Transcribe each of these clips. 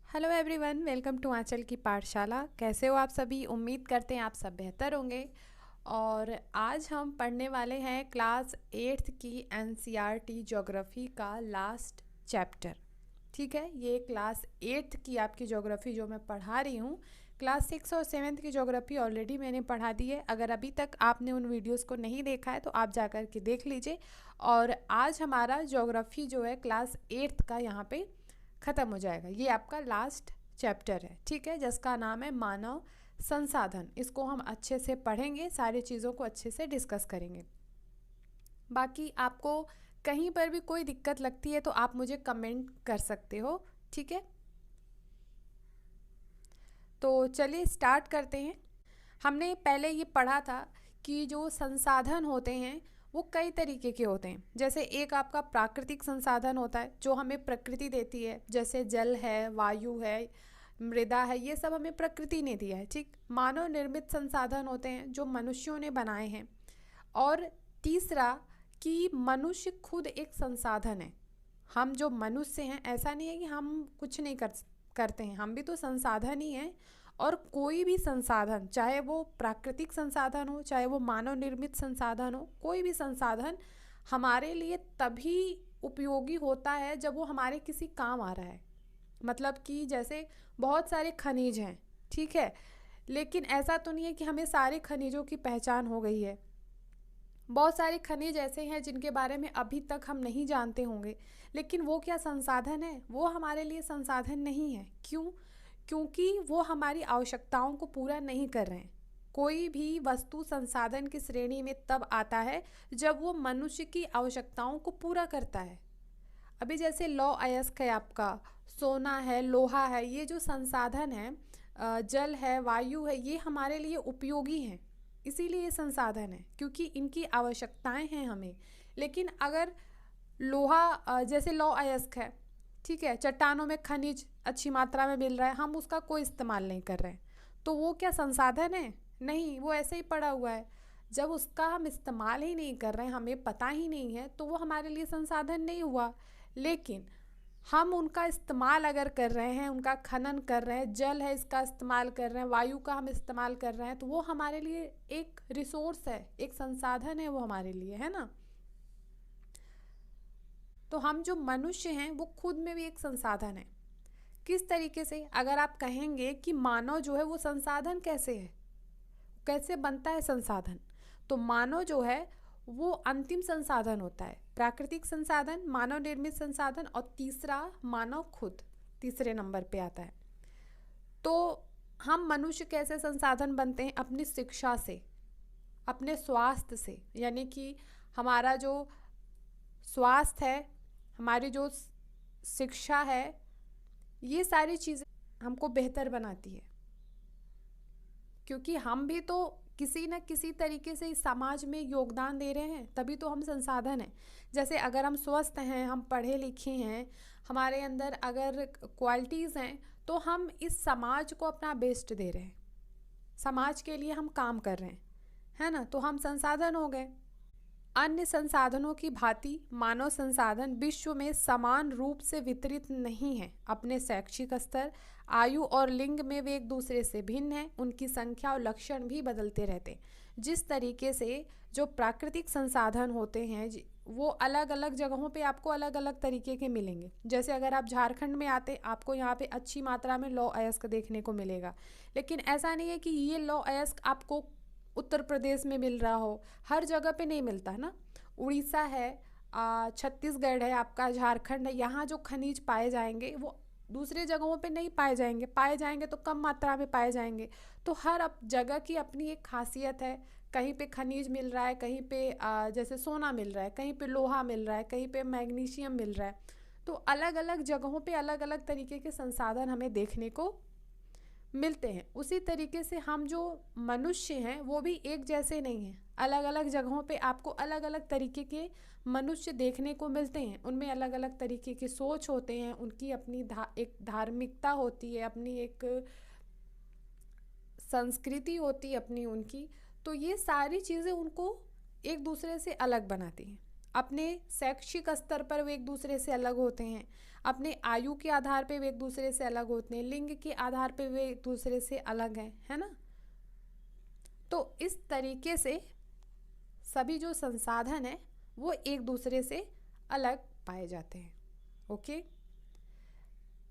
Hello everyone, welcome to आंचल की पाठशाला। कैसे हो आप सभी? उम्मीद करते हैं आप सब बेहतर होंगे। और आज हम पढ़ने वाले हैं क्लास 8th की एनसीईआरटी ज्योग्राफी का लास्ट चैप्टर। ठीक है, ये क्लास 8th की आपकी ज्योग्राफी जो मैं पढ़ा रही हूँ। क्लास 6 और 7th की ज्योग्राफी ऑलरेडी मैंने पढ़ा दी है। अगर अभी तक आपने उन वीडियोस को नहीं देखा है तो आप जा कर के देख लीजिए। और आज हमारा ज्योग्राफी जो है क्लास 8th का यहाँ पे ख़त्म हो जाएगा। ये आपका लास्ट चैप्टर है, ठीक है, जिसका नाम है मानव संसाधन। इसको हम अच्छे से पढ़ेंगे, सारी चीज़ों को अच्छे से डिस्कस करेंगे। बाकी आपको कहीं पर भी कोई दिक्कत लगती है तो आप मुझे कमेंट कर सकते हो, ठीक है। तो चलिए स्टार्ट करते हैं। हमने पहले ये पढ़ा था कि जो संसाधन होते हैं वो कई तरीके के होते हैं। जैसे एक आपका प्राकृतिक संसाधन होता है जो हमें प्रकृति देती है, जैसे जल है, वायु है, मृदा है, ये सब हमें प्रकृति ने दिया है। ठीक, मानव निर्मित संसाधन होते हैं जो मनुष्यों ने बनाए हैं। और तीसरा कि मनुष्य खुद एक संसाधन है। हम जो मनुष्य हैं, ऐसा नहीं है कि हम कुछ नहीं करते हैं, हम भी तो संसाधन ही हैं। और कोई भी संसाधन, चाहे वो प्राकृतिक संसाधन हो, चाहे वो मानव निर्मित संसाधन हो, कोई भी संसाधन हमारे लिए तभी उपयोगी होता है जब वो हमारे किसी काम आ रहा है। मतलब कि जैसे बहुत सारे खनिज हैं, ठीक है, लेकिन ऐसा तो नहीं है कि हमें सारे खनिजों की पहचान हो गई है। बहुत सारे खनिज ऐसे हैं जिनके बारे में अभी तक हम नहीं जानते होंगे, लेकिन वो क्या संसाधन है? वो हमारे लिए संसाधन नहीं है। क्यों? क्योंकि वो हमारी आवश्यकताओं को पूरा नहीं कर रहे हैं। कोई भी वस्तु संसाधन की श्रेणी में तब आता है जब वो मनुष्य की आवश्यकताओं को पूरा करता है। अभी जैसे लौह अयस्क है, आपका सोना है, लोहा है, ये जो संसाधन है, जल है, वायु है, ये हमारे लिए उपयोगी हैं। इसीलिए ये संसाधन है, क्योंकि इनकी आवश्यकताएं हैं हमें। लेकिन अगर लोहा, जैसे लौह अयस्क है, ठीक है, चट्टानों में खनिज अच्छी मात्रा में मिल रहा है, हम उसका कोई इस्तेमाल नहीं कर रहे हैं, तो वो क्या संसाधन है? नहीं, वो ऐसे ही पड़ा हुआ है। जब उसका हम इस्तेमाल ही नहीं कर रहे हैं, हमें पता ही नहीं है, तो वो हमारे लिए संसाधन नहीं हुआ। लेकिन हम उनका इस्तेमाल अगर कर रहे हैं, उनका खनन कर रहे हैं, जल है इसका इस्तेमाल कर रहे हैं, वायु का हम इस्तेमाल कर रहे हैं, तो वो हमारे लिए एक रिसोर्स है, एक संसाधन है वो हमारे लिए, है ना। तो हम जो मनुष्य हैं वो खुद में भी एक संसाधन है। किस तरीके से? अगर आप कहेंगे कि मानव जो है वो संसाधन कैसे है, कैसे बनता है संसाधन, तो मानव जो है वो अंतिम संसाधन होता है। प्राकृतिक संसाधन, मानव निर्मित संसाधन, और तीसरा मानव खुद तीसरे नंबर पे आता है। तो हम मनुष्य कैसे संसाधन बनते हैं? अपनी शिक्षा से, अपने स्वास्थ्य से। यानी कि हमारा जो स्वास्थ्य है, हमारी जो शिक्षा है, ये सारी चीज़ें हमको बेहतर बनाती है। क्योंकि हम भी तो किसी न किसी तरीके से इस समाज में योगदान दे रहे हैं, तभी तो हम संसाधन हैं। जैसे अगर हम स्वस्थ हैं, हम पढ़े लिखे हैं, हमारे अंदर अगर क्वालिटीज़ हैं, तो हम इस समाज को अपना बेस्ट दे रहे हैं, समाज के लिए हम काम कर रहे हैं, है ना, तो हम संसाधन हो गए। अन्य संसाधनों की भांति मानव संसाधन विश्व में समान रूप से वितरित नहीं है। अपने शैक्षिक स्तर, आयु और लिंग में वे एक दूसरे से भिन्न हैं। उनकी संख्या और लक्षण भी बदलते रहते हैं। जिस तरीके से जो प्राकृतिक संसाधन होते हैं वो अलग अलग जगहों पे आपको अलग अलग तरीके के मिलेंगे। जैसे अगर आप झारखंड में आते, आपको यहाँ पे अच्छी मात्रा में लौह अयस्क देखने को मिलेगा। लेकिन ऐसा नहीं है कि ये लौह अयस्क आपको उत्तर प्रदेश में मिल रहा हो, हर जगह पे नहीं मिलता है ना। उड़ीसा है, छत्तीसगढ़ है, आपका झारखंड है, यहाँ जो खनिज पाए जाएंगे वो दूसरे जगहों पे नहीं पाए जाएंगे, पाए जाएंगे तो कम मात्रा में पाए जाएंगे। तो हर जगह की अपनी एक खासियत है। कहीं पे खनिज मिल रहा है, कहीं पे जैसे सोना मिल रहा है, कहीं पे लोहा मिल रहा है, कहीं पे मैग्नीशियम मिल रहा है। तो अलग अलग जगहों पे अलग अलग तरीके के संसाधन हमें देखने को मिलते हैं। उसी तरीके से हम जो मनुष्य हैं वो भी एक जैसे नहीं हैं। अलग अलग जगहों पे आपको अलग अलग तरीके के मनुष्य देखने को मिलते हैं। उनमें अलग अलग तरीके की सोच होते हैं, उनकी अपनी एक धार्मिकता होती है, अपनी एक संस्कृति होती है अपनी उनकी। तो ये सारी चीज़ें उनको एक दूसरे से अलग बनाती हैं। अपने शैक्षिक स्तर पर वे एक दूसरे से अलग होते हैं, अपने आयु के आधार पे वे एक दूसरे से अलग होते हैं, लिंग के आधार पे वे एक दूसरे से अलग हैं, है ना। तो इस तरीके से सभी जो संसाधन हैं वो एक दूसरे से अलग पाए जाते हैं। ओके।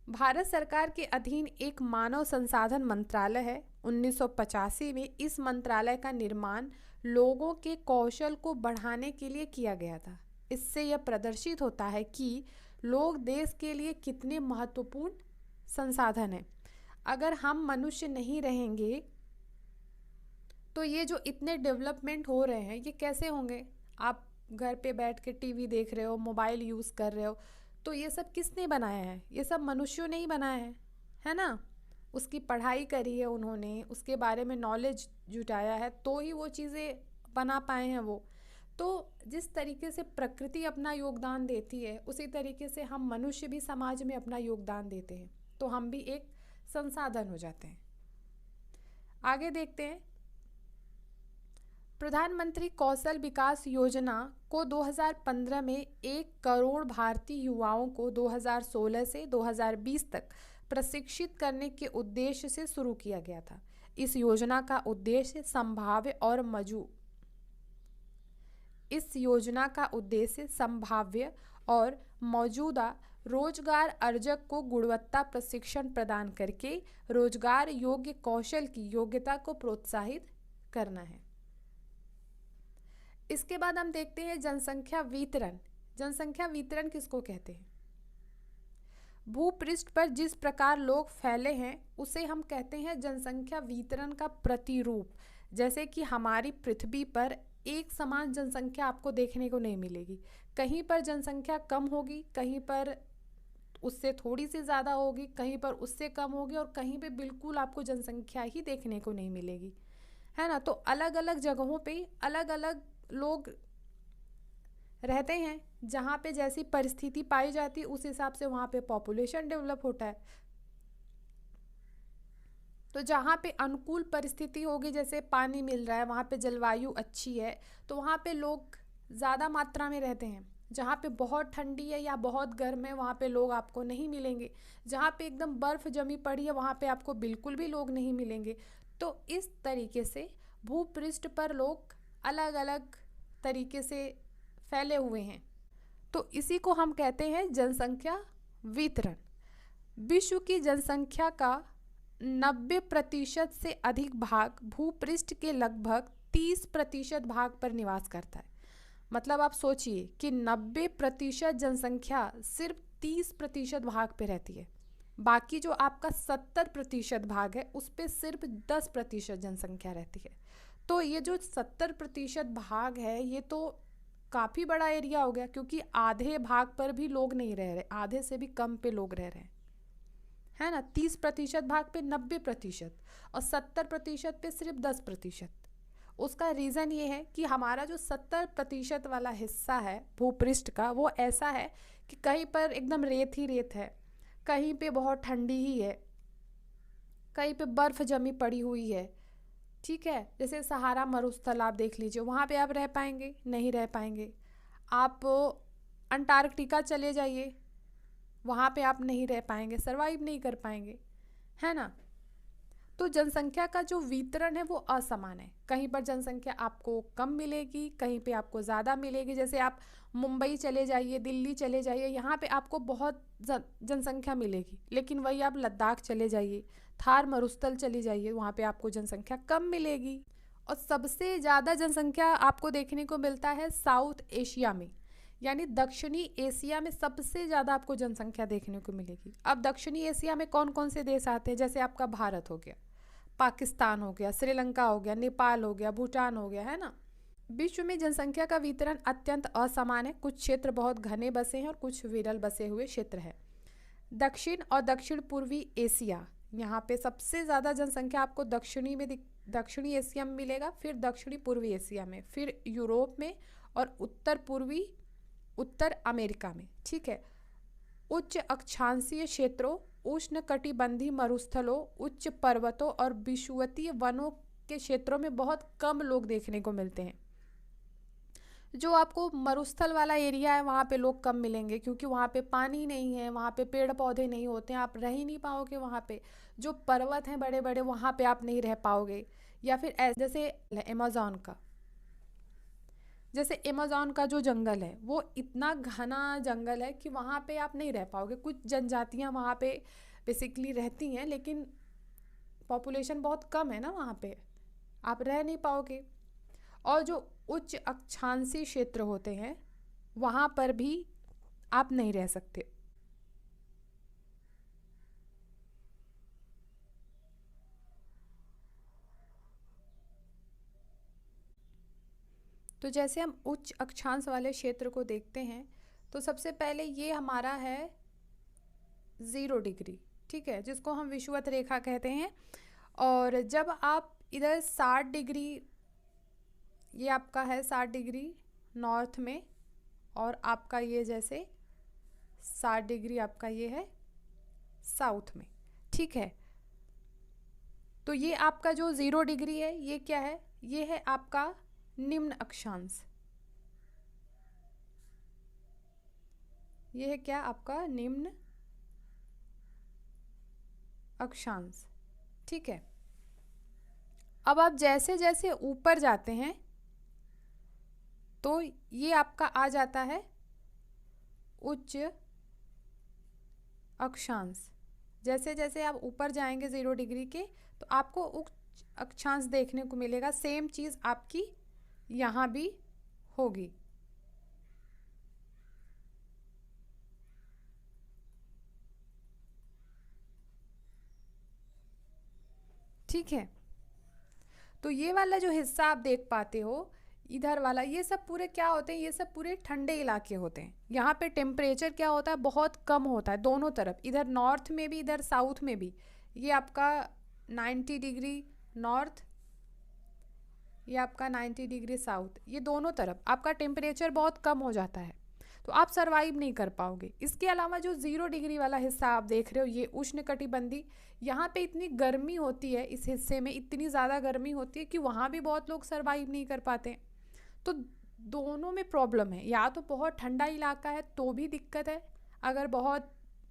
भारत सरकार के अधीन एक मानव संसाधन मंत्रालय है। 1985 में इस मंत्रालय का निर्माण लोगों के कौशल को बढ़ाने के लिए किया गया था। इससे यह प्रदर्शित होता है कि लोग देश के लिए कितने महत्वपूर्ण संसाधन हैं। अगर हम मनुष्य नहीं रहेंगे तो ये जो इतने डेवलपमेंट हो रहे हैं ये कैसे होंगे। आप घर पे बैठ के टीवी देख रहे हो, मोबाइल यूज़ कर रहे हो, तो ये सब किसने बनाया है? ये सब मनुष्यों ने ही बनाया है ना। उसकी पढ़ाई करी है उन्होंने, उसके बारे में नॉलेज जुटाया है, तो ही वो चीज़ें बना पाए हैं वो। तो जिस तरीके से प्रकृति अपना योगदान देती है उसी तरीके से हम मनुष्य भी समाज में अपना योगदान देते हैं, तो हम भी एक संसाधन हो जाते हैं। आगे देखते हैं। प्रधानमंत्री कौशल विकास योजना को 2015 में 1 करोड़ भारतीय युवाओं को 2016 से 2020 तक प्रशिक्षित करने के उद्देश्य से शुरू किया गया था। इस योजना का उद्देश्य संभाव्य और मौजूदा रोजगार अर्जक को गुणवत्ता प्रशिक्षण प्रदान करके रोजगार योग्य कौशल की योग्यता को प्रोत्साहित करना है। इसके बाद हम देखते हैं जनसंख्या वितरण। जनसंख्या वितरण किसको कहते हैं? भूपृष्ठ पर जिस प्रकार लोग फैले हैं उसे हम कहते हैं जनसंख्या वितरण का प्रतिरूप। जैसे कि हमारी पृथ्वी पर एक समान जनसंख्या आपको देखने को नहीं मिलेगी, कहीं पर जनसंख्या कम होगी, कहीं पर उससे थोड़ी सी ज़्यादा होगी, कहीं पर उससे कम होगी और कहीं पे बिल्कुल आपको जनसंख्या ही देखने को नहीं मिलेगी, है ना। तो अलग अलग जगहों पे अलग अलग लोग रहते हैं, जहाँ पे जैसी परिस्थिति पाई जाती है उस हिसाब से वहाँ पे पॉपुलेशन डेवलप होता है। तो जहाँ पे अनुकूल परिस्थिति होगी, जैसे पानी मिल रहा है, वहाँ पे जलवायु अच्छी है, तो वहाँ पे लोग ज़्यादा मात्रा में रहते हैं। जहाँ पे बहुत ठंडी है या बहुत गर्म है वहाँ पे लोग आपको नहीं मिलेंगे। जहाँ पे एकदम बर्फ़ जमी पड़ी है वहाँ पे आपको बिल्कुल भी लोग नहीं मिलेंगे। तो इस तरीके से भूपृष्ठ पर लोग अलग अलग तरीके से फैले हुए हैं, तो इसी को हम कहते हैं जनसंख्या वितरण। विश्व की जनसंख्या का 90% से अधिक भाग भूपृष्ठ के लगभग 30% भाग पर निवास करता है। मतलब आप सोचिए कि 90% जनसंख्या सिर्फ 30% भाग पे रहती है, बाकी जो आपका 70% भाग है उस पे सिर्फ 10% जनसंख्या रहती है। तो ये जो 70% भाग है ये तो काफ़ी बड़ा एरिया हो गया, क्योंकि आधे भाग पर भी लोग नहीं रह रहे, आधे से भी कम पे लोग रह रहे हैं, है ना। 30% भाग पे 90% और 70% पे सिर्फ 10%। उसका रीज़न ये है कि हमारा जो 70% वाला हिस्सा है भूपृष्ठ का वो ऐसा है कि कहीं पर एकदम रेत ही रेत है, कहीं पे बहुत ठंडी ही है, कहीं पे बर्फ़ जमी पड़ी हुई है, ठीक है। जैसे सहारा मरुस्थल आप देख लीजिए, वहाँ पे आप रह पाएंगे? नहीं रह पाएंगे। आप अंटार्कटिका चले जाइए, वहाँ पे आप नहीं रह पाएंगे, सर्वाइव नहीं कर पाएंगे, है ना। तो जनसंख्या का जो वितरण है वो असमान है। कहीं पर जनसंख्या आपको कम मिलेगी, कहीं पे आपको ज़्यादा मिलेगी। जैसे आप मुंबई चले जाइए, दिल्ली चले जाइए, यहाँ पे आपको बहुत जनसंख्या मिलेगी, लेकिन वही आप लद्दाख चले जाइए, थार मरुस्थल चली जाइए, वहाँ पे आपको जनसंख्या कम मिलेगी। और सबसे ज़्यादा जनसंख्या आपको देखने को मिलता है साउथ एशिया में, यानी दक्षिणी एशिया में सबसे ज़्यादा आपको जनसंख्या देखने को मिलेगी। अब दक्षिणी एशिया में कौन कौन से देश आते हैं? जैसे आपका भारत हो गया, पाकिस्तान हो गया, श्रीलंका हो गया, नेपाल हो गया, भूटान हो गया, है ना। विश्व में जनसंख्या का वितरण अत्यंत असमान है। कुछ क्षेत्र बहुत घने बसे हैं और कुछ विरल बसे हुए क्षेत्र हैं। दक्षिण और दक्षिण पूर्वी एशिया, यहाँ पे सबसे ज़्यादा जनसंख्या आपको दक्षिणी एशिया में मिलेगा, फिर दक्षिणी पूर्वी एशिया में, फिर यूरोप में और उत्तर अमेरिका में, ठीक है। उच्च अक्षांशीय क्षेत्रों, उष्णकटिबंधीय मरुस्थलों, उच्च पर्वतों और विषुवतीय वनों के क्षेत्रों में बहुत कम लोग देखने को मिलते हैं। जो आपको मरुस्थल वाला एरिया है वहाँ पे लोग कम मिलेंगे, क्योंकि वहाँ पे पानी नहीं है, वहाँ पे पेड़ पौधे नहीं होते हैं, आप रह ही नहीं पाओगे वहाँ पे। जो पर्वत हैं बड़े बड़े, वहाँ पे आप नहीं रह पाओगे। या फिर जैसे अमेज़न का, जैसे अमेज़न का जो जंगल है वो इतना घना जंगल है कि वहाँ पे आप नहीं रह पाओगे। कुछ जनजातियाँ वहाँ पे बेसिकली रहती हैं, लेकिन पॉपुलेशन बहुत कम है ना वहाँ पे, आप रह नहीं पाओगे। और जो उच्च अक्षांशीय क्षेत्र होते हैं वहाँ पर भी आप नहीं रह सकते। तो जैसे हम उच्च अक्षांश वाले क्षेत्र को देखते हैं, तो सबसे पहले ये हमारा है 0 डिग्री, ठीक है, जिसको हम विषुवत रेखा कहते हैं। और जब आप इधर 60 डिग्री, ये आपका है 60 डिग्री नॉर्थ में, और आपका ये जैसे 60 डिग्री आपका ये है साउथ में, ठीक है। तो ये आपका जो 0 डिग्री है ये क्या है, ये है आपका निम्न अक्षांश। ये है क्या, आपका निम्न अक्षांश, ठीक है। अब आप जैसे जैसे ऊपर जाते हैं तो ये आपका आ जाता है उच्च अक्षांश। जैसे जैसे आप ऊपर जाएंगे 0 डिग्री के, तो आपको उच्च अक्षांश देखने को मिलेगा। सेम चीज़ आपकी यहाँ भी होगी। ठीक है, तो ये वाला जो हिस्सा आप देख पाते हो इधर वाला, ये सब पूरे क्या होते हैं, ये सब पूरे ठंडे इलाके होते हैं। यहाँ पे टेम्परेचर क्या होता है, बहुत कम होता है दोनों तरफ, इधर नॉर्थ में भी इधर साउथ में भी। ये आपका 90 डिग्री नॉर्थ, ये आपका 90 डिग्री साउथ, ये दोनों तरफ आपका टेम्परेचर बहुत कम हो जाता है, तो आप सरवाइव नहीं कर पाओगे। इसके अलावा जो 0 डिग्री वाला हिस्सा आप देख रहे हो, ये उष्णकटिबंधी, यहाँ पे इतनी गर्मी होती है, इस हिस्से में इतनी ज़्यादा गर्मी होती है कि वहाँ भी बहुत लोग सरवाइव नहीं कर पाते। तो दोनों में प्रॉब्लम है, या तो बहुत ठंडा इलाका है तो भी दिक्कत है, अगर बहुत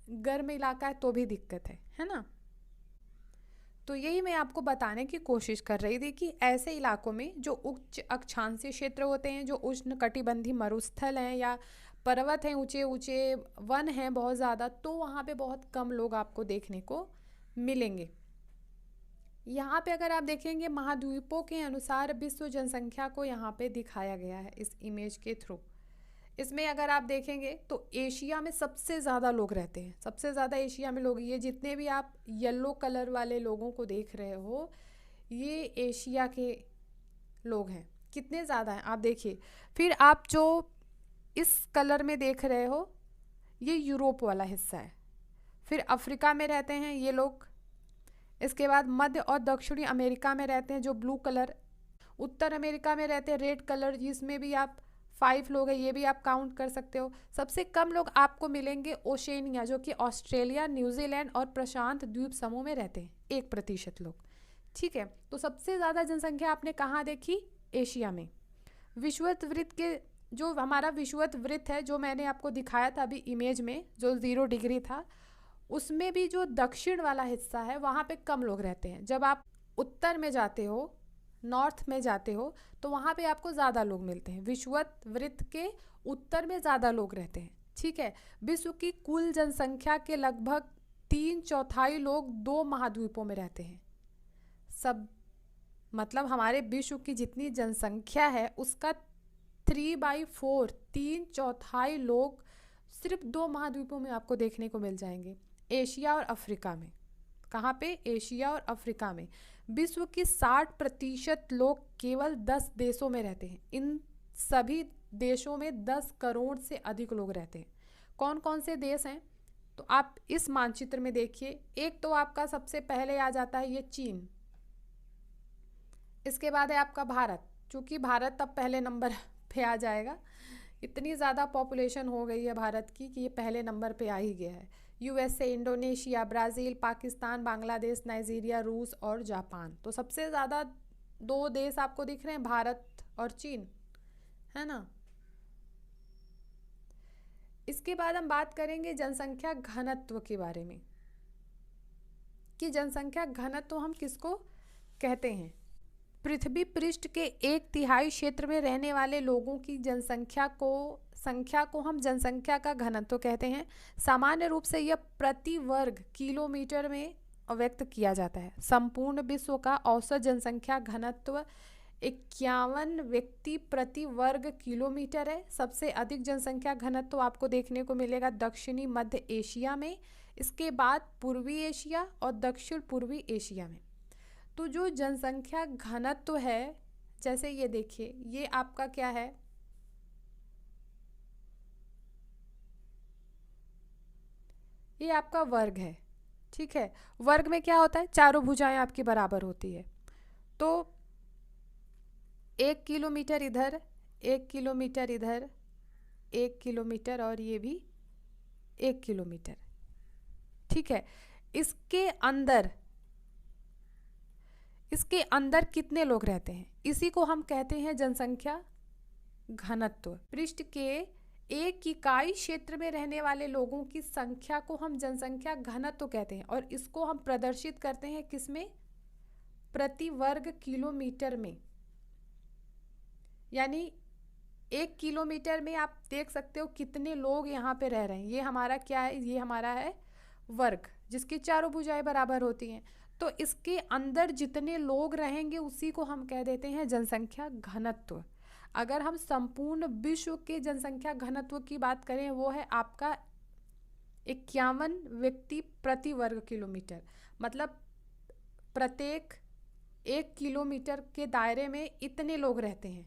गर्म इलाका है तो भी दिक्कत है ना। तो यही मैं आपको बताने की कोशिश कर रही थी कि ऐसे इलाकों में जो उच्च अक्षांशीय क्षेत्र होते हैं, जो उष्णकटिबंधी मरुस्थल हैं या पर्वत हैं, ऊंचे ऊंचे वन हैं बहुत ज़्यादा, तो वहाँ पे बहुत कम लोग आपको देखने को मिलेंगे। यहाँ पे अगर आप देखेंगे महाद्वीपों के अनुसार विश्व जनसंख्या को यहाँ पे दिखाया गया है इस इमेज के थ्रू। इसमें अगर आप देखेंगे तो एशिया में सबसे ज़्यादा लोग रहते हैं, सबसे ज़्यादा एशिया में लोग, ये जितने भी आप येलो कलर वाले लोगों को देख रहे हो ये एशिया के लोग हैं। कितने ज़्यादा हैं आप देखिए। फिर आप जो इस कलर में देख रहे हो ये यूरोप वाला हिस्सा है। फिर अफ्रीका में रहते हैं ये लोग। इसके बाद मध्य और दक्षिणी अमेरिका में रहते हैं जो ब्लू कलर। उत्तर अमेरिका में रहते हैं रेड कलर, जिसमें भी आप 5 लोग हैं, ये भी आप काउंट कर सकते हो। सबसे कम लोग आपको मिलेंगे ओशेनिया, जो कि ऑस्ट्रेलिया, न्यूजीलैंड और प्रशांत द्वीप समूह में रहते हैं, 1% लोग। ठीक है, तो सबसे ज़्यादा जनसंख्या आपने कहाँ देखी, एशिया में। विषुवत वृत्त के, जो हमारा विषुवत वृत्त है जो मैंने आपको दिखाया था अभी इमेज में, जो 0 डिग्री था, उसमें भी जो दक्षिण वाला हिस्सा है वहाँ पे कम लोग रहते हैं। जब आप उत्तर में जाते हो, नॉर्थ में जाते हो, तो वहाँ पे आपको ज़्यादा लोग मिलते हैं। विषुवत वृत्त के उत्तर में ज़्यादा लोग रहते हैं। ठीक है, विश्व की कुल जनसंख्या के लगभग 3/4 लोग 2 महाद्वीपों में रहते हैं। सब मतलब हमारे विश्व की जितनी जनसंख्या है उसका 3/4, 3/4 लोग सिर्फ 2 महाद्वीपों में आपको देखने को मिल जाएंगे, एशिया और अफ्रीका में। कहाँ पे, एशिया और अफ्रीका में। विश्व की 60% लोग केवल 10 देशों में रहते हैं। इन सभी देशों में 10 करोड़ से अधिक लोग रहते हैं। कौन कौन से देश हैं, तो आप इस मानचित्र में देखिए। एक तो आपका सबसे पहले आ जाता है ये चीन, इसके बाद है आपका भारत, चूँकि भारत तब पहले नंबर पे आ जाएगा, इतनी ज़्यादा पॉपुलेशन हो गई है भारत की कि ये पहले नंबर पे आ ही गया है। USA, Indonesia, Brazil, Pakistan, Bangladesh, Nigeria, रूस और जापान। तो सबसे ज़्यादा 2 देश आपको दिख रहे हैं, भारत और चीन, है ना। इसके बाद हम बात करेंगे जनसंख्या घनत्व के बारे में, कि जनसंख्या घनत्व हम किसको कहते हैं। पृथ्वी पृष्ठ के 1/3 क्षेत्र में रहने वाले लोगों की संख्या को हम जनसंख्या का घनत्व कहते हैं। सामान्य रूप से यह प्रति वर्ग किलोमीटर में व्यक्त किया जाता है। संपूर्ण विश्व का औसत जनसंख्या घनत्व 51 व्यक्ति प्रति वर्ग किलोमीटर है। सबसे अधिक जनसंख्या घनत्व आपको देखने को मिलेगा दक्षिणी मध्य एशिया में, इसके बाद पूर्वी एशिया और दक्षिण पूर्वी एशिया में। तो जो जनसंख्या घनत्व है, जैसे ये देखिए, ये आपका क्या है, ये आपका वर्ग है, ठीक है। वर्ग में क्या होता है, चारों भुजाएं आपकी बराबर होती है। तो 1 किलोमीटर इधर, 1 किलोमीटर इधर, 1 किलोमीटर और ये भी 1 किलोमीटर, ठीक है। इसके अंदर कितने लोग रहते हैं, इसी को हम कहते हैं जनसंख्या घनत्व। पृष्ठ के 1 इकाई क्षेत्र में रहने वाले लोगों की संख्या को हम जनसंख्या घनत्व कहते हैं, और इसको हम प्रदर्शित करते हैं किसमें, प्रति वर्ग किलोमीटर में। यानी 1 किलोमीटर में आप देख सकते हो कितने लोग यहाँ पे रह रहे हैं। ये हमारा क्या है, ये हमारा है वर्ग, जिसकी चारों भुजाएं बराबर होती हैं। तो इसके अंदर जितने लोग रहेंगे उसी को हम कह देते हैं जनसंख्या घनत्व। अगर हम संपूर्ण विश्व के जनसंख्या घनत्व की बात करें, वो है आपका 51 व्यक्ति प्रति वर्ग किलोमीटर, मतलब प्रत्येक 1 किलोमीटर के दायरे में इतने लोग रहते हैं।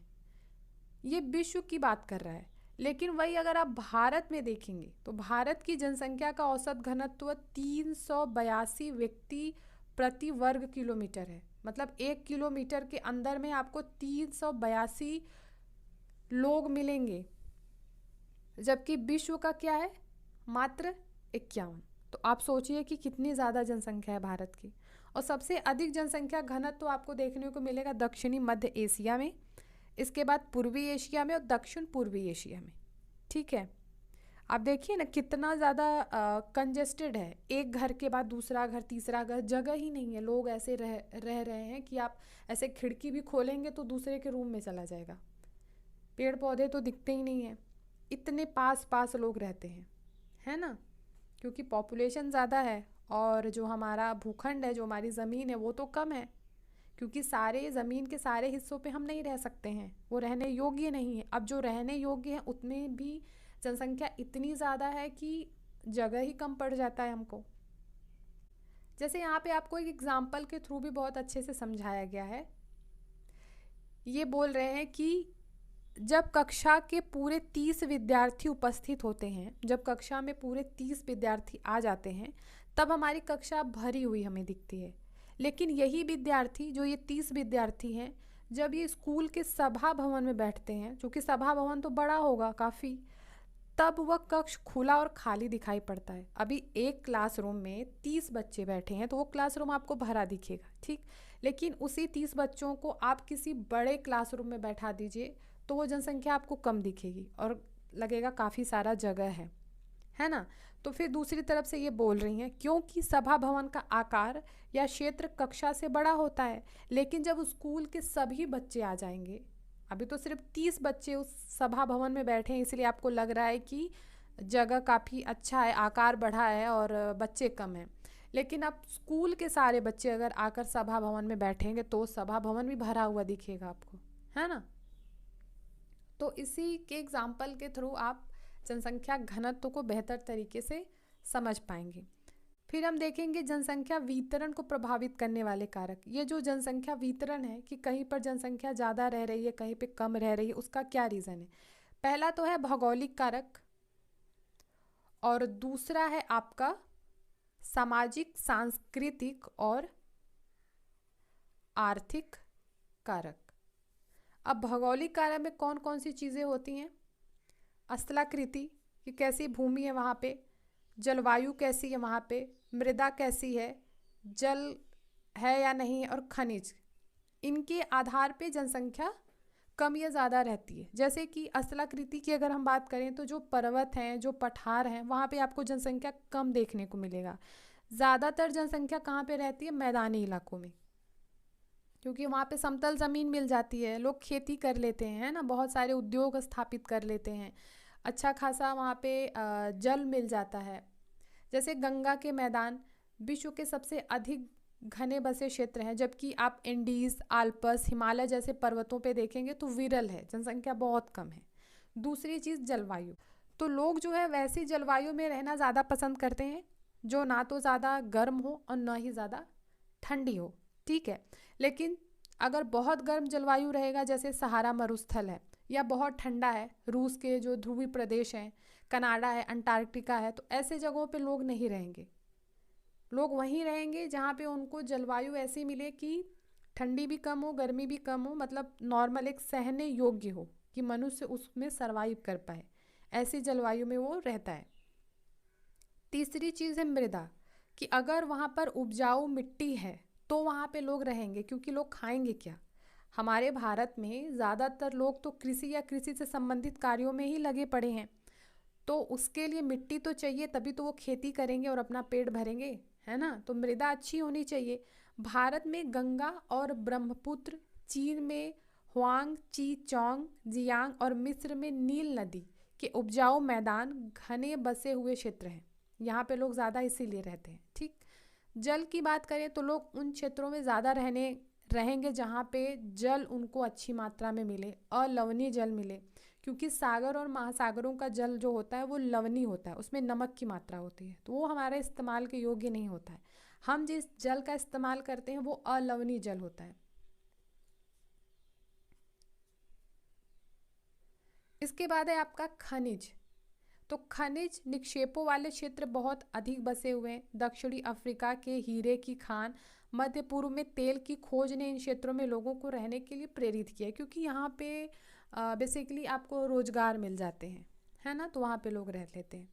ये विश्व की बात कर रहा है। लेकिन वही अगर आप भारत में देखेंगे तो भारत की जनसंख्या का औसत घनत्व 382 व्यक्ति प्रति वर्ग किलोमीटर है। मतलब 1 किलोमीटर के अंदर में आपको 382 लोग मिलेंगे, जबकि विश्व का क्या है, मात्र 51। तो आप सोचिए कि कितनी ज़्यादा जनसंख्या है भारत की। और सबसे अधिक जनसंख्या घनत्व तो आपको देखने को मिलेगा दक्षिणी मध्य एशिया में, इसके बाद पूर्वी एशिया में और दक्षिण पूर्वी एशिया में, ठीक है। आप देखिए ना कितना ज़्यादा कंजेस्टेड है, एक घर के बाद दूसरा घर, तीसरा घर, जगह ही नहीं है। लोग ऐसे रह रहे हैं कि आप ऐसे खिड़की भी खोलेंगे तो दूसरे के रूम में चला जाएगा। पेड़ पौधे तो दिखते ही नहीं हैं, इतने पास पास लोग रहते हैं, है ना, क्योंकि पॉपुलेशन ज़्यादा है और जो हमारा भूखंड है, जो हमारी ज़मीन है, वो तो कम है, क्योंकि सारे ज़मीन के सारे हिस्सों पे हम नहीं रह सकते हैं, वो रहने योग्य नहीं है। अब जो रहने योग्य है उतने भी जनसंख्या इतनी ज़्यादा है कि जगह ही कम पड़ जाता है हमको। जैसे यहाँ पे आपको एक एग्जाम्पल के थ्रू भी बहुत अच्छे से समझाया गया है। ये बोल रहे हैं कि जब कक्षा के पूरे 30 विद्यार्थी उपस्थित होते हैं, जब कक्षा में पूरे 30 विद्यार्थी आ जाते हैं, तब हमारी कक्षा भरी हुई हमें दिखती है। लेकिन यही विद्यार्थी, जो ये 30 विद्यार्थी हैं, जब ये स्कूल के सभा भवन में बैठते हैं, क्योंकि सभा भवन तो बड़ा होगा काफ़ी, तब वह कक्ष खुला और खाली दिखाई पड़ता है। अभी एक क्लासरूम में 30 बच्चे बैठे हैं तो वो क्लासरूम आपको भरा दिखेगा, ठीक। लेकिन उसी 30 बच्चों को आप किसी बड़े क्लासरूम में बैठा दीजिए तो वो जनसंख्या आपको कम दिखेगी और लगेगा काफ़ी सारा जगह है ना। तो फिर दूसरी तरफ से ये बोल रही हैं क्योंकि सभा भवन का आकार या क्षेत्र कक्षा से बड़ा होता है, लेकिन जब स्कूल के सभी बच्चे आ जाएंगे, अभी तो सिर्फ 30 बच्चे उस सभा भवन में बैठे हैं, इसलिए आपको लग रहा है कि जगह काफ़ी अच्छा है, आकार बढ़ा है और बच्चे कम हैं। लेकिन अब स्कूल के सारे बच्चे अगर आकर सभा भवन में बैठेंगे तो सभा भवन भी भरा हुआ दिखेगा आपको, है ना। तो इसी के एग्जाम्पल के थ्रू आप जनसंख्या घनत्व को बेहतर तरीके से समझ पाएंगे। फिर हम देखेंगे जनसंख्या वितरण को प्रभावित करने वाले कारक। ये जो जनसंख्या वितरण है कि कहीं पर जनसंख्या ज़्यादा रह रही है, कहीं पे कम रह रही है, उसका क्या रीज़न है। पहला तो है भौगोलिक कारक और दूसरा है आपका सामाजिक, सांस्कृतिक और आर्थिक कारक। अब भौगोलिक कारक में कौन कौन सी चीज़ें होती हैं, स्थलाकृति कि कैसी भूमि है वहाँ पे, जलवायु कैसी है वहाँ पे, मृदा कैसी है, जल है या नहीं, और खनिज, इनके आधार पे जनसंख्या कम या ज़्यादा रहती है। जैसे कि स्थलाकृति की अगर हम बात करें तो जो पर्वत हैं, जो पठार हैं, वहाँ पे आपको जनसंख्या कम देखने को मिलेगा। ज़्यादातर जनसंख्या कहाँ पे रहती है? मैदानी इलाकों में, क्योंकि वहाँ पे समतल ज़मीन मिल जाती है, लोग खेती कर लेते हैं, है ना, बहुत सारे उद्योग स्थापित कर लेते हैं, अच्छा खासा वहाँ पे जल मिल जाता है। जैसे गंगा के मैदान विश्व के सबसे अधिक घने बसे क्षेत्र हैं, जबकि आप एंडीज, आल्पस, हिमालय जैसे पर्वतों पे देखेंगे तो विरल है, जनसंख्या बहुत कम है। दूसरी चीज़ जलवायु, तो लोग जो है वैसी जलवायु में रहना ज़्यादा पसंद करते हैं जो ना तो ज़्यादा गर्म हो और ना ही ज़्यादा ठंडी हो, ठीक है। लेकिन अगर बहुत गर्म जलवायु रहेगा, जैसे सहारा मरुस्थल है, या बहुत ठंडा है, रूस के जो ध्रुवीय प्रदेश हैं, कनाडा है, अंटार्कटिका है, तो ऐसे जगहों पे लोग नहीं रहेंगे। लोग वहीं रहेंगे जहाँ पे उनको जलवायु ऐसी मिले कि ठंडी भी कम हो, गर्मी भी कम हो, मतलब नॉर्मल एक सहने योग्य हो कि मनुष्य उसमें सरवाइव कर पाए, ऐसी जलवायु में वो रहता है। तीसरी चीज़ है मृदा, कि अगर वहाँ पर उपजाऊ मिट्टी है तो वहाँ पे लोग रहेंगे, क्योंकि लोग खाएंगे क्या? हमारे भारत में ज़्यादातर लोग तो कृषि या कृषि से संबंधित कार्यों में ही लगे पड़े हैं, तो उसके लिए मिट्टी तो चाहिए, तभी तो वो खेती करेंगे और अपना पेट भरेंगे, है ना। तो मृदा अच्छी होनी चाहिए। भारत में गंगा और ब्रह्मपुत्र, चीन में हुआंग ची चौंग जियांग और मिस्र में नील नदी के उपजाऊ मैदान, घने बसे हुए क्षेत्र हैं, यहाँ पे लोग ज़्यादा इसीलिए रहते हैं, ठीक। जल की बात करें तो लोग उन क्षेत्रों में ज़्यादा रहेंगे जहाँ पे जल उनको अच्छी मात्रा में मिले, अलवणीय जल मिले, क्योंकि सागर और महासागरों का जल जो होता है वो लवणीय होता है, उसमें नमक की मात्रा होती है, तो वो हमारे इस्तेमाल के योग्य नहीं होता है। हम जिस जल का इस्तेमाल करते हैं वो अलवणीय जल होता है। इसके बाद है आपका खनिज, तो खनिज निक्षेपों वाले क्षेत्र बहुत अधिक बसे हुए हैं। दक्षिणी अफ्रीका के हीरे की खान, मध्य पूर्व में तेल की खोज ने इन क्षेत्रों में लोगों को रहने के लिए प्रेरित किया, क्योंकि यहाँ पे बेसिकली आपको रोजगार मिल जाते हैं, है ना, तो वहाँ पे लोग रह लेते हैं।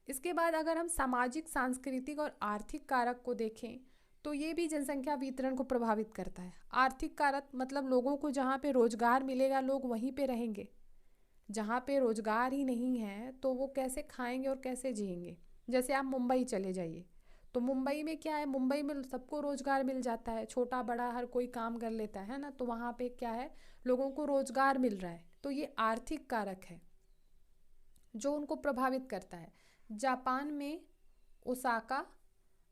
इसके बाद अगर हम सामाजिक, सांस्कृतिक और आर्थिक कारक को देखें तो ये भी जनसंख्या वितरण को प्रभावित करता है। आर्थिक कारक मतलब लोगों को जहाँ पे रोजगार मिलेगा लोग वहीं पे रहेंगे, जहाँ पे रोजगार ही नहीं है तो वो कैसे खाएंगे और कैसे जिएंगे। जैसे आप मुंबई चले जाइए, तो मुंबई में क्या है, मुंबई में सबको रोजगार मिल जाता है, छोटा बड़ा हर कोई काम कर लेता है ना, तो वहाँ पे क्या है, लोगों को रोजगार मिल रहा है, तो ये आर्थिक कारक है जो उनको प्रभावित करता है। जापान में ओसाका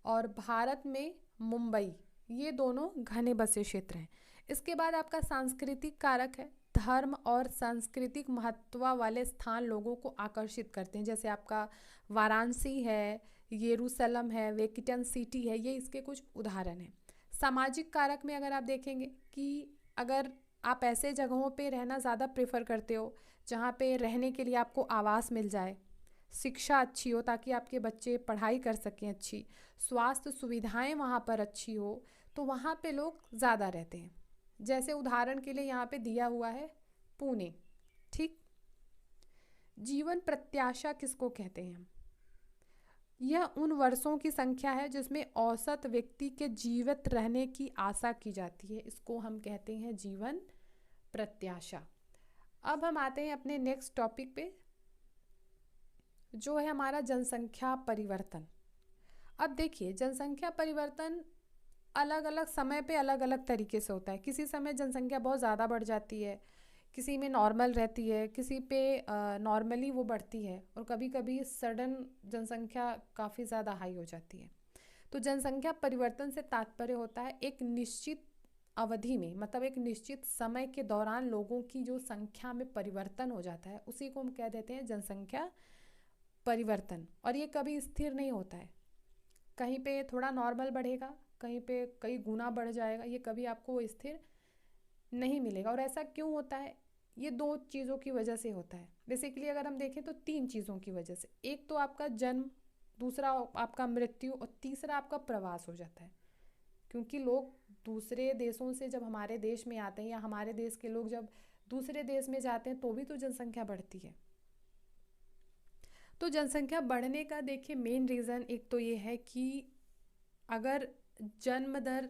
और भारत में मुंबई, ये दोनों घने बसे क्षेत्र हैं। इसके बाद आपका सांस्कृतिक कारक है, धर्म और सांस्कृतिक महत्व वाले स्थान लोगों को आकर्षित करते हैं, जैसे आपका वाराणसी है, येरूशलम है, वेटिकन सिटी है, ये इसके कुछ उदाहरण हैं। सामाजिक कारक में अगर आप देखेंगे कि अगर आप ऐसे जगहों पे रहना ज़्यादा प्रेफर करते हो जहाँ पे रहने के लिए आपको आवास मिल जाए, शिक्षा अच्छी हो ताकि आपके बच्चे पढ़ाई कर सकें अच्छी, स्वास्थ्य सुविधाएं वहाँ पर अच्छी हो, तो वहाँ पे लोग ज़्यादा रहते हैं। जैसे उदाहरण के लिए यहाँ पे दिया हुआ है पुणे, ठीक। जीवन प्रत्याशा किसको कहते हैं हम? यह उन वर्षों की संख्या है जिसमें औसत व्यक्ति के जीवित रहने की आशा की जाती है, इसको हम कहते हैं जीवन प्रत्याशा। अब हम आते हैं अपने नेक्स्ट टॉपिक पे, जो है हमारा जनसंख्या परिवर्तन। अब देखिए, जनसंख्या परिवर्तन अलग अलग समय पे अलग अलग तरीके से होता है। किसी समय जनसंख्या बहुत ज़्यादा बढ़ जाती है, किसी में नॉर्मल रहती है, किसी पे नॉर्मली वो बढ़ती है, और कभी कभी सडन जनसंख्या काफ़ी ज़्यादा हाई हो जाती है। तो जनसंख्या परिवर्तन से तात्पर्य होता है एक निश्चित अवधि में, मतलब एक निश्चित समय के दौरान लोगों की जो संख्या में परिवर्तन हो जाता है, उसी को हम कह देते हैं जनसंख्या परिवर्तन। और ये कभी स्थिर नहीं होता है, कहीं पे थोड़ा नॉर्मल बढ़ेगा, कहीं पे कई गुना बढ़ जाएगा, ये कभी आपको स्थिर नहीं मिलेगा। और ऐसा क्यों होता है? ये दो चीज़ों की वजह से होता है। बेसिकली अगर हम देखें तो तीन चीज़ों की वजह से, एक तो आपका जन्म, दूसरा आपका मृत्यु, और तीसरा आपका प्रवास हो जाता है। क्योंकि लोग दूसरे देशों से जब हमारे देश में आते हैं, या हमारे देश के लोग जब दूसरे देश में जाते हैं, तो भी तो जनसंख्या बढ़ती है। तो जनसंख्या बढ़ने का देखिए मेन रीज़न एक तो ये है कि अगर जन्म दर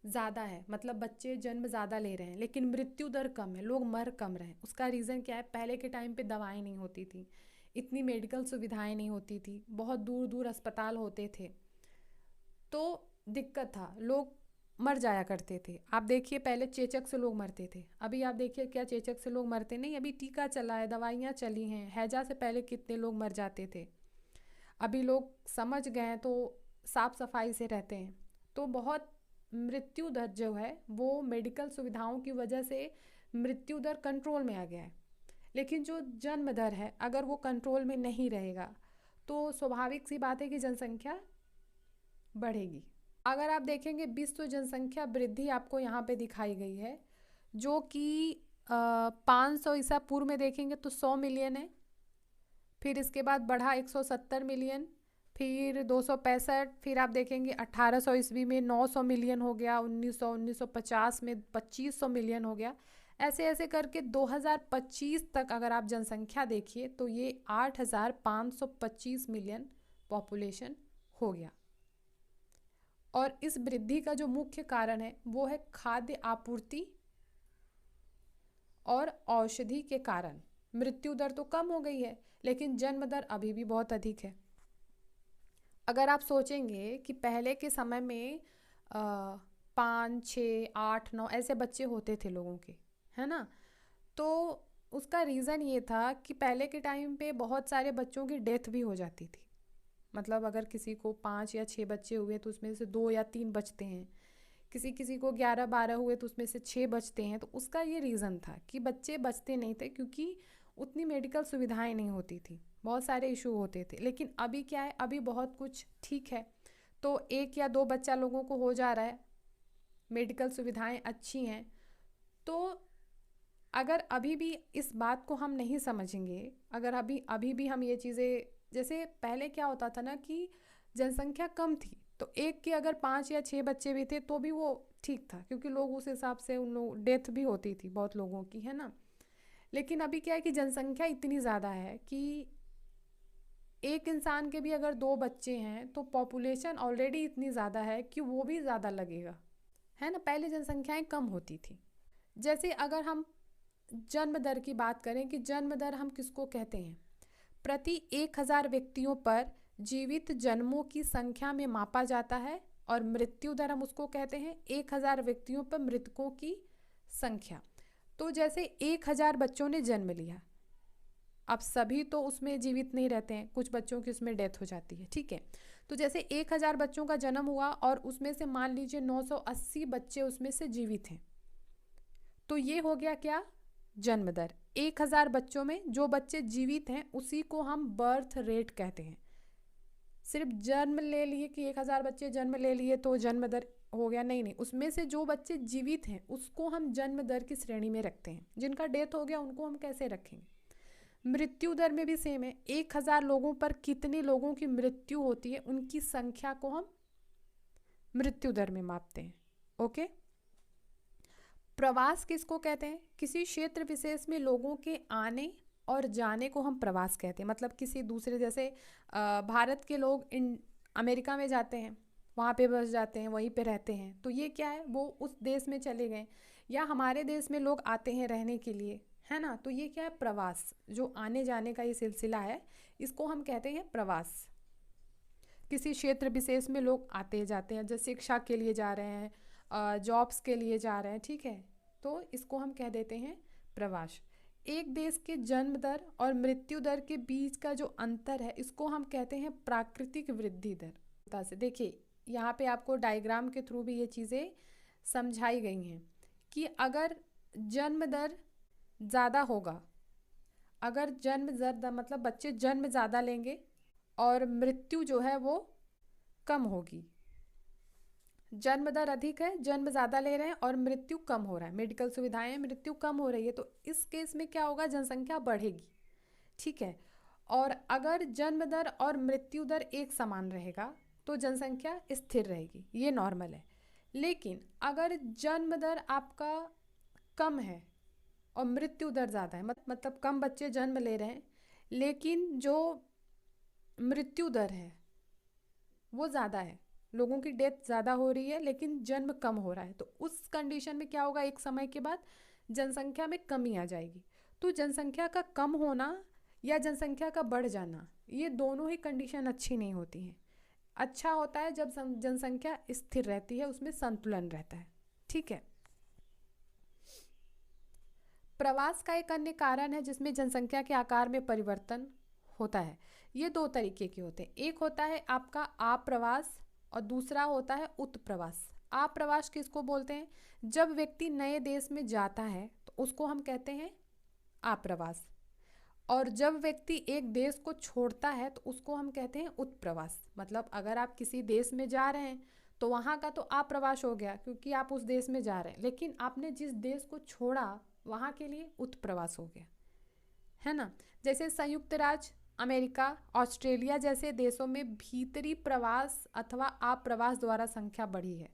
ज़्यादा है, मतलब बच्चे जन्म ज़्यादा ले रहे हैं लेकिन मृत्यु दर कम है, लोग मर कम रहे हैं। उसका रीज़न क्या है? पहले के टाइम पे दवाएं नहीं होती थी, इतनी मेडिकल सुविधाएं नहीं होती थी, बहुत दूर दूर अस्पताल होते थे, तो दिक्कत था, लोग मर जाया करते थे। आप देखिए पहले चेचक से लोग मरते थे, अभी आप देखिए क्या चेचक से लोग मरते नहीं, अभी टीका चला है, दवाइयाँ चली हैं। हैजा से पहले कितने लोग मर जाते थे, अभी लोग समझ गए हैं तो साफ सफाई से रहते हैं। तो बहुत मृत्यु दर जो है वो मेडिकल सुविधाओं की वजह से मृत्यु दर कंट्रोल में आ गया है। लेकिन जो जन्म दर है अगर वो कंट्रोल में नहीं रहेगा तो स्वाभाविक सी बात है कि जनसंख्या बढ़ेगी। अगर आप देखेंगे विश्व जनसंख्या वृद्धि आपको यहाँ पे दिखाई गई है, जो कि 500 ईसा पूर्व में देखेंगे तो 100 मिलियन है, फिर इसके बाद बढ़ा 170 मिलियन, फिर 265, फिर आप देखेंगे 1800 ईस्वी में 900 मिलियन हो गया, 1950 में 2500 मिलियन हो गया। ऐसे ऐसे करके 2025 तक अगर आप जनसंख्या देखिए तो ये 8525 मिलियन पॉपुलेशन हो गया। और इस वृद्धि का जो मुख्य कारण है वो है खाद्य आपूर्ति और औषधि के कारण। मृत्यु दर तो कम हो गई है लेकिन जन्म दर अभी भी बहुत अधिक है। अगर आप सोचेंगे कि पहले के समय में 5, 6, 8, 9 ऐसे बच्चे होते थे लोगों के, है ना, तो उसका रीज़न ये था कि पहले के टाइम पे बहुत सारे बच्चों की डेथ भी हो जाती थी। मतलब अगर किसी को 5 या 6 बच्चे हुए तो उसमें से 2 या 3 बचते हैं, किसी किसी को 11, 12 हुए तो उसमें से 6 बचते हैं। तो उसका ये रीज़न था कि बच्चे बचते नहीं थे क्योंकि उतनी मेडिकल सुविधाएं नहीं होती थी, बहुत सारे इशू होते थे। लेकिन अभी क्या है, अभी बहुत कुछ ठीक है, तो 1 या 2 बच्चा लोगों को हो जा रहा है, मेडिकल सुविधाएं अच्छी हैं। तो अगर अभी भी इस बात को हम नहीं समझेंगे, अगर अभी अभी भी हम ये चीज़ें, जैसे पहले क्या होता था ना कि जनसंख्या कम थी तो एक के अगर 5 या 6 बच्चे भी थे तो भी वो ठीक था, क्योंकि लोग उस हिसाब से, उन लोग डेथ भी होती थी बहुत लोगों की, है ना। लेकिन अभी क्या है कि जनसंख्या इतनी ज़्यादा है कि एक इंसान के भी अगर 2 बच्चे हैं तो पॉपुलेशन ऑलरेडी इतनी ज़्यादा है कि वो भी ज़्यादा लगेगा, है ना। पहले जनसंख्याएं कम होती थी। जैसे अगर हम जन्म दर की बात करें कि जन्म दर हम किसको कहते हैं, प्रति 1000 व्यक्तियों पर जीवित जन्मों की संख्या में मापा जाता है। और मृत्यु दर हम उसको कहते हैं 1000 व्यक्तियों पर मृतकों की संख्या। तो जैसे 1000 बच्चों ने जन्म लिया, अब सभी तो उसमें जीवित नहीं रहते हैं, कुछ बच्चों की उसमें डेथ हो जाती है, ठीक है। तो जैसे 1000 बच्चों का जन्म हुआ और उसमें से मान लीजिए 980 बच्चे उसमें से जीवित हैं, तो ये हो गया क्या, जन्म दर। 1000 बच्चों में जो बच्चे जीवित हैं उसी को हम बर्थ रेट कहते हैं। सिर्फ जन्म ले लिए कि 1000 बच्चे जन्म ले लिए तो जन्म दर हो गया, नहीं नहीं, उसमें से जो बच्चे जीवित हैं उसको हम जन्म दर की श्रेणी में रखते हैं। जिनका डेथ हो गया उनको हम कैसे रखेंगे। मृत्यु दर में भी सेम है, 1000 लोगों पर कितने लोगों की मृत्यु होती है उनकी संख्या को हम मृत्यु दर में मापते हैं। ओके। प्रवास किसको कहते हैं, किसी क्षेत्र विशेष में लोगों के आने और जाने को हम प्रवास कहते हैं। मतलब किसी दूसरे, जैसे भारत के लोग अमेरिका में जाते हैं, वहाँ पे बस जाते हैं, वहीं पे रहते हैं, तो ये क्या है, वो उस देश में चले गए। या हमारे देश में लोग आते हैं रहने के लिए, है ना, तो ये क्या है, प्रवास। जो आने जाने का ये सिलसिला है इसको हम कहते हैं प्रवास। किसी क्षेत्र विशेष में लोग आते जाते हैं, जैसे शिक्षा के लिए जा रहे हैं, जॉब्स के लिए जा रहे हैं, ठीक है, तो इसको हम कह देते हैं प्रवास। एक देश के जन्म दर और मृत्यु दर के बीच का जो अंतर है इसको हम कहते हैं प्राकृतिक वृद्धि दर। से देखिए यहाँ पे आपको डायग्राम के थ्रू भी ये चीज़ें समझाई गई हैं कि अगर जन्म दर ज़्यादा होगा, अगर जन्म दर मतलब बच्चे जन्म ज़्यादा लेंगे और मृत्यु जो है वो कम होगी। जन्म दर अधिक है, जन्म ज़्यादा ले रहे हैं और मृत्यु कम हो रहा है, मेडिकल सुविधाएं, मृत्यु कम हो रही है, तो इस केस में क्या होगा, जनसंख्या बढ़ेगी, ठीक है। और अगर जन्म दर और मृत्यु दर एक समान रहेगा तो जनसंख्या स्थिर रहेगी, ये नॉर्मल है। लेकिन अगर जन्म दर आपका कम है और मृत्यु दर ज़्यादा है, मतलब कम बच्चे जन्म ले रहे हैं लेकिन जो मृत्यु दर है वो ज़्यादा है, लोगों की डेथ ज़्यादा हो रही है लेकिन जन्म कम हो रहा है, तो उस कंडीशन में क्या होगा, एक समय के बाद जनसंख्या में कमी आ जाएगी। तो जनसंख्या का कम होना या जनसंख्या का बढ़ जाना, ये दोनों ही कंडीशन अच्छी नहीं होती हैं। अच्छा होता है जब जनसंख्या स्थिर रहती है, उसमें संतुलन रहता है। ठीक है। प्रवास का एक अन्य कारण है जिसमें जनसंख्या के आकार में परिवर्तन होता है। ये दो तरीके के होते हैं, एक होता है आपका आप्रवास और दूसरा होता है उत्प्रवास। आप्रवास किसको बोलते हैं, जब व्यक्ति नए देश में जाता है तो उसको हम कहते हैं आप्रवास, और जब व्यक्ति एक देश को छोड़ता है तो उसको हम कहते हैं उत्प्रवास। मतलब अगर आप किसी देश में जा रहे हैं तो वहाँ का तो आप्रवास हो गया क्योंकि आप उस देश में जा रहे हैं, लेकिन आपने जिस देश को छोड़ा वहाँ के लिए उत्प्रवास हो गया, है ना। जैसे संयुक्त राज्य अमेरिका, ऑस्ट्रेलिया जैसे देशों में भीतरी प्रवास अथवा आप्रवास द्वारा संख्या बढ़ी है।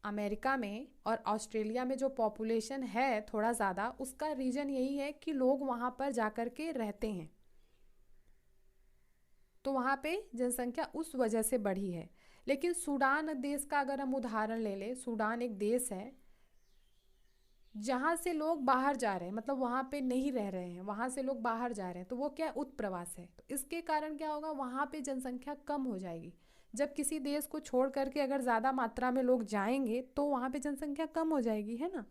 अमेरिका में और ऑस्ट्रेलिया में जो पॉपुलेशन है थोड़ा ज़्यादा, उसका रीज़न यही है कि लोग वहाँ पर जाकर के रहते हैं, तो वहाँ पे जनसंख्या उस वजह से बढ़ी है। लेकिन सूडान देश का अगर हम उदाहरण ले लें, सूडान एक देश है जहाँ से लोग बाहर जा रहे हैं, मतलब वहाँ पे नहीं रह रहे हैं, वहाँ से लोग बाहर जा रहे हैं, तो वो क्या उत्प्रवास है। तो इसके कारण क्या होगा, वहाँ पे जनसंख्या कम हो जाएगी। जब किसी देश को छोड़ करके अगर ज़्यादा मात्रा में लोग जाएंगे तो वहाँ पे जनसंख्या कम हो जाएगी, है ना।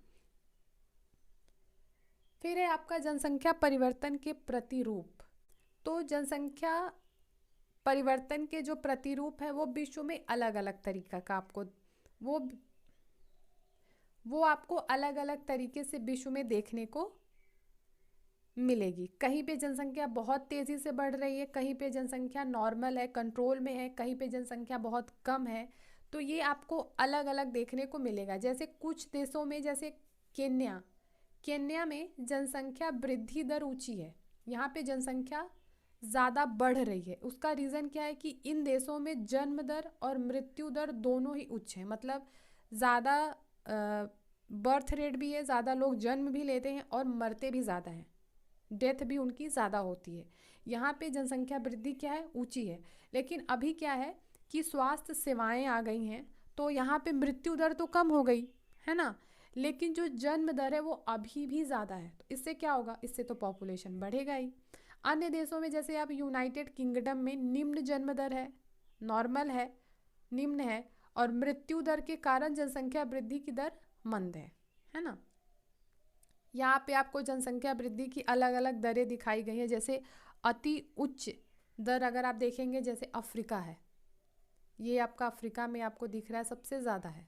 फिर है आपका जनसंख्या परिवर्तन के प्रतिरूप। तो जनसंख्या परिवर्तन के जो प्रतिरूप है वो विश्व में अलग अलग तरीका का आपको वो वो आपको अलग अलग तरीके से विश्व में देखने को मिलेगी। कहीं पे जनसंख्या बहुत तेज़ी से बढ़ रही है, कहीं पे जनसंख्या नॉर्मल है, कंट्रोल में है, कहीं पे जनसंख्या बहुत कम है। तो ये आपको अलग अलग देखने को मिलेगा। जैसे कुछ देशों में, जैसे केन्या, केन्या में जनसंख्या वृद्धि दर ऊंची है, यहाँ पे जनसंख्या ज़्यादा बढ़ रही है। उसका रीज़न क्या है कि इन देशों में जन्म दर और मृत्यु दर दोनों ही उच्च है। मतलब ज़्यादा बर्थ रेट भी है, ज़्यादा लोग जन्म भी लेते हैं और मरते भी ज़्यादा हैं, डेथ भी उनकी ज़्यादा होती है। यहाँ पे जनसंख्या वृद्धि क्या है, ऊंची है। लेकिन अभी क्या है कि स्वास्थ्य सेवाएं आ गई हैं, तो यहाँ पे मृत्यु दर तो कम हो गई, है ना, लेकिन जो जन्म दर है वो अभी भी ज़्यादा है। तो इससे क्या होगा, इससे तो पॉपुलेशन बढ़ेगा ही। अन्य देशों में जैसे आप यूनाइटेड किंगडम में निम्न जन्म दर है, नॉर्मल है, निम्न है, और मृत्यु दर के कारण जनसंख्या वृद्धि की दर मंद है ना। यहाँ पे आपको जनसंख्या वृद्धि की अलग अलग दरें दिखाई गई हैं। जैसे अति उच्च दर अगर आप देखेंगे, जैसे अफ्रीका है, ये आपका अफ्रीका में आपको दिख रहा है सबसे ज़्यादा है।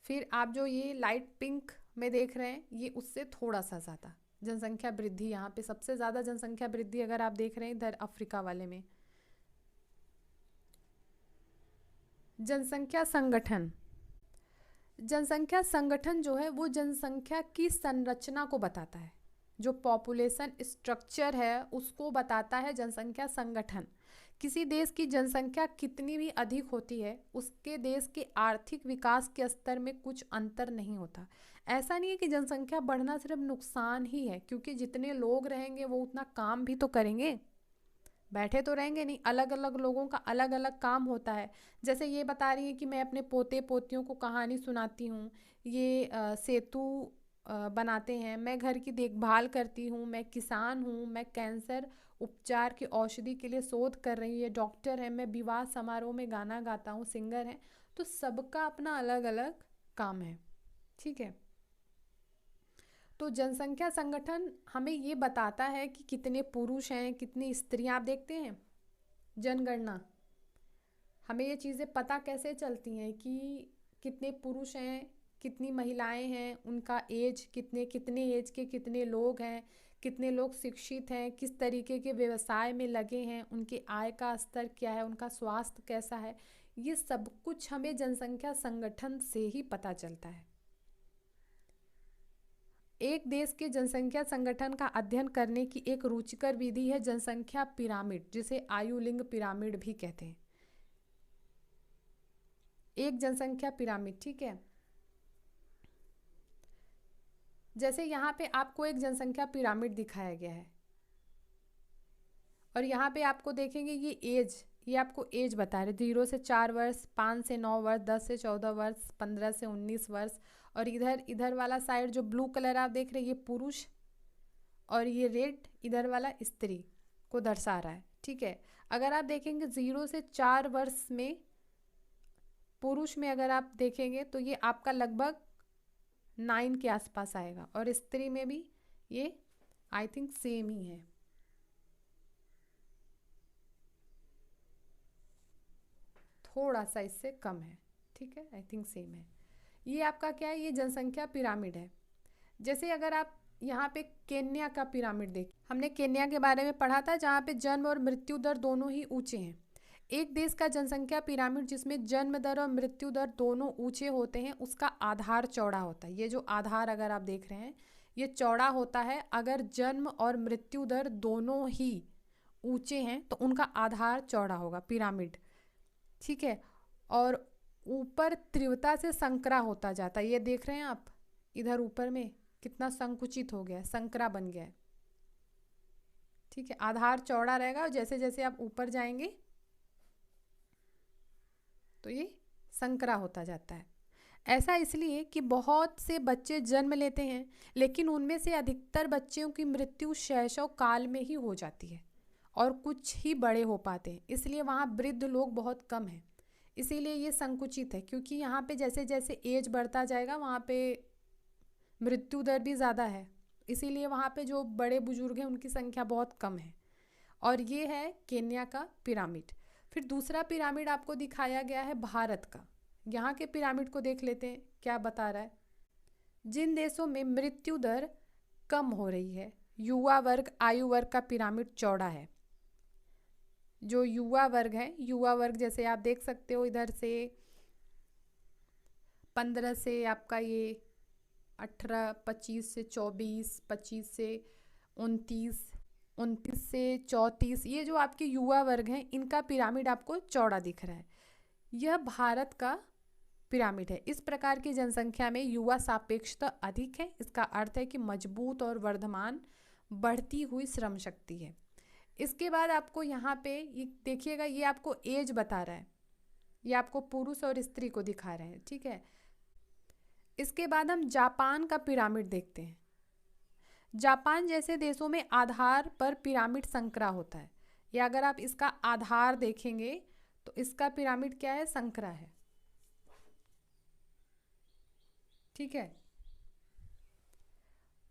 फिर आप जो ये लाइट पिंक में देख रहे हैं, ये उससे थोड़ा सा ज़्यादा जनसंख्या वृद्धि, यहाँ पे सबसे ज़्यादा जनसंख्या वृद्धि अगर आप देख रहे हैं इधर अफ्रीका वाले में। जनसंख्या संगठन, जनसंख्या संगठन जो है वो जनसंख्या की संरचना को बताता है। जो पॉपुलेशन स्ट्रक्चर है उसको बताता है जनसंख्या संगठन। किसी देश की जनसंख्या कितनी भी अधिक होती है, उसके देश के आर्थिक विकास के स्तर में कुछ अंतर नहीं होता। ऐसा नहीं है कि जनसंख्या बढ़ना सिर्फ नुकसान ही है, क्योंकि जितने लोग रहेंगे वो उतना काम भी तो करेंगे, बैठे तो रहेंगे नहीं। अलग अलग लोगों का अलग अलग काम होता है। जैसे ये बता रही है कि मैं अपने पोते पोतियों को कहानी सुनाती हूँ, ये सेतु बनाते हैं, मैं घर की देखभाल करती हूँ, मैं किसान हूँ, मैं कैंसर उपचार की औषधि के लिए शोध कर रही हूँ, ये डॉक्टर है, मैं विवाह समारोह में गाना गाता हूँ, सिंगर है। तो सबका अपना अलग अलग काम है, ठीक है। तो जनसंख्या संगठन हमें ये बताता है कि कितने पुरुष हैं, कितनी स्त्रियां। आप देखते हैं जनगणना, हमें ये चीज़ें पता कैसे चलती हैं कि कितने पुरुष हैं, कितनी महिलाएं हैं, उनका एज कितने, कितने एज के कितने लोग हैं, कितने लोग शिक्षित हैं, किस तरीके के व्यवसाय में लगे हैं, उनके आय का स्तर क्या है, उनका स्वास्थ्य कैसा है। ये सब कुछ हमें जनसंख्या संगठन से ही पता चलता है। एक देश के जनसंख्या संगठन का अध्ययन करने की एक रुचिकर विधि है जनसंख्या पिरामिड, जिसे आयु लिंग पिरामिड भी कहते हैं। एक जनसंख्या पिरामिड, ठीक है। जैसे यहाँ पे आपको एक जनसंख्या पिरामिड दिखाया गया है, और यहाँ पे आपको देखेंगे ये एज, ये आपको एज बता रहे 0 से 4 वर्ष, 5 से 9 वर्ष, 10 से 14 वर्ष, 15 से 19 वर्ष। और इधर इधर वाला साइड जो ब्लू कलर आप देख रहे हैं ये पुरुष, और ये रेड इधर वाला स्त्री को दर्शा रहा है। ठीक है, अगर आप देखेंगे 0 से 4 वर्ष में पुरुष में अगर आप देखेंगे तो ये आपका लगभग 9 के आसपास आएगा, और स्त्री में भी ये आई थिंक सेम ही है, थोड़ा सा इससे कम है। ठीक है, आई थिंक सेम है। ये आपका क्या है, ये जनसंख्या पिरामिड है। जैसे अगर आप यहाँ पे केन्या का पिरामिड देखें, हमने केन्या के बारे में पढ़ा था जहाँ पे जन्म और मृत्यु दर दोनों ही ऊंचे हैं। एक देश का जनसंख्या पिरामिड जिसमें जन्म दर और मृत्यु दर दोनों ऊंचे होते हैं, उसका आधार चौड़ा होता है। ये जो आधार अगर आप देख रहे हैं ये चौड़ा होता है। अगर जन्म और मृत्यु दर दोनों ही ऊंचे हैं तो उनका आधार चौड़ा होगा, पिरामिड। ठीक है, और ऊपर तीव्रता से संकरा होता जाता है। ये देख रहे हैं आप इधर ऊपर में कितना संकुचित हो गया, संकरा बन गया है। ठीक है, आधार चौड़ा रहेगा और जैसे जैसे आप ऊपर जाएंगे तो ये संकरा होता जाता है। ऐसा इसलिए कि बहुत से बच्चे जन्म लेते हैं, लेकिन उनमें से अधिकतर बच्चों की मृत्यु शैशव काल में ही हो जाती है और कुछ ही बड़े हो पाते हैं। इसलिए वहाँ वृद्ध लोग बहुत कम हैं, इसीलिए ये संकुचित है। क्योंकि यहाँ पे जैसे जैसे एज बढ़ता जाएगा वहाँ पे मृत्यु दर भी ज़्यादा है, इसीलिए वहाँ पे जो बड़े बुजुर्ग हैं उनकी संख्या बहुत कम है। और ये है केन्या का पिरामिड। फिर दूसरा पिरामिड आपको दिखाया गया है भारत का। यहाँ के पिरामिड को देख लेते हैं क्या बता रहा है। जिन देशों में मृत्यु दर कम हो रही है, युवा वर्ग आयु वर्ग का पिरामिड चौड़ा है। जो युवा वर्ग है, युवा वर्ग जैसे आप देख सकते हो इधर से 15 से आपका ये 18, 25 से 24, 25 से 29, 29 से 34, ये जो आपके युवा वर्ग हैं इनका पिरामिड आपको चौड़ा दिख रहा है। यह भारत का पिरामिड है। इस प्रकार की जनसंख्या में युवा सापेक्षता अधिक है। इसका अर्थ है कि मजबूत और वर्धमान बढ़ती हुई श्रम शक्ति है। इसके बाद आपको यहाँ पे ये देखिएगा, ये आपको एज बता रहा है, ये आपको पुरुष और स्त्री को दिखा रहे हैं। ठीक है, इसके बाद हम जापान का पिरामिड देखते हैं। जापान जैसे देशों में आधार पर पिरामिड संकरा होता है, या अगर आप इसका आधार देखेंगे तो इसका पिरामिड क्या है, संकरा है। ठीक है,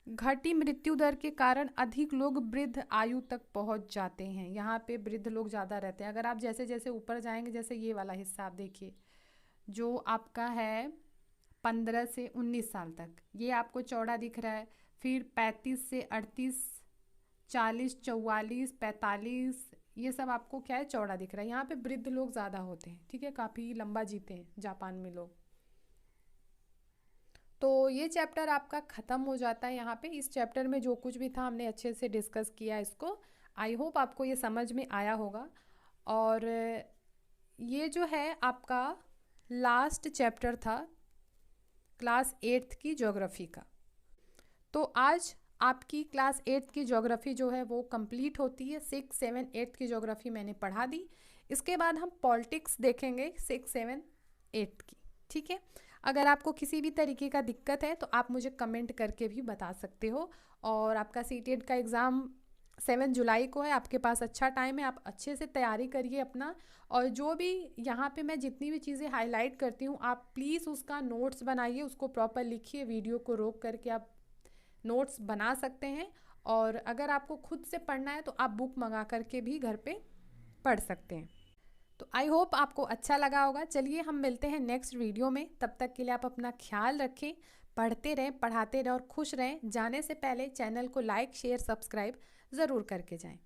घटी मृत्यु दर के कारण अधिक लोग वृद्ध आयु तक पहुंच जाते हैं। यहाँ पे वृद्ध लोग ज़्यादा रहते हैं। अगर आप जैसे जैसे ऊपर जाएंगे, जैसे ये वाला हिस्सा आप देखिए जो आपका है 15 से 19 साल तक, ये आपको चौड़ा दिख रहा है। फिर 35 से 38, 40, 44, 45, ये सब आपको क्या है, चौड़ा दिख रहा है। यहाँ पे वृद्ध लोग ज़्यादा होते हैं। ठीक है, काफ़ी लंबा जीते हैं जापान में लोग। तो ये चैप्टर आपका ख़त्म हो जाता है। यहाँ पे इस चैप्टर में जो कुछ भी था हमने अच्छे से डिस्कस किया इसको। आई होप आपको ये समझ में आया होगा। और ये जो है आपका लास्ट चैप्टर था क्लास 8th की ज्योग्राफी का। तो आज आपकी क्लास 8th की ज्योग्राफी जो है वो कंप्लीट होती है। 6, 7, 8 की ज्योग्राफी मैंने पढ़ा दी। इसके बाद हम पॉलिटिक्स देखेंगे 6, 7, 8 की। ठीक है, अगर आपको किसी भी तरीके का दिक्कत है तो आप मुझे कमेंट करके भी बता सकते हो। और आपका सीटेट का एग्ज़ाम 7 जुलाई को है, आपके पास अच्छा टाइम है, आप अच्छे से तैयारी करिए अपना। और जो भी यहाँ पे मैं जितनी भी चीज़ें हाईलाइट करती हूँ आप प्लीज़ उसका नोट्स बनाइए, उसको प्रॉपर लिखिए। वीडियो को रोक करके आप नोट्स बना सकते हैं। और अगर आपको खुद से पढ़ना है तो आप बुक मंगा करके भी घर पे पढ़ सकते हैं। तो आई होप आपको अच्छा लगा होगा। चलिए हम मिलते हैं नेक्स्ट वीडियो में। तब तक के लिए आप अपना ख्याल रखें, पढ़ते रहें, पढ़ाते रहें और खुश रहें। जाने से पहले चैनल को लाइक, शेयर, सब्सक्राइब ज़रूर करके जाएं।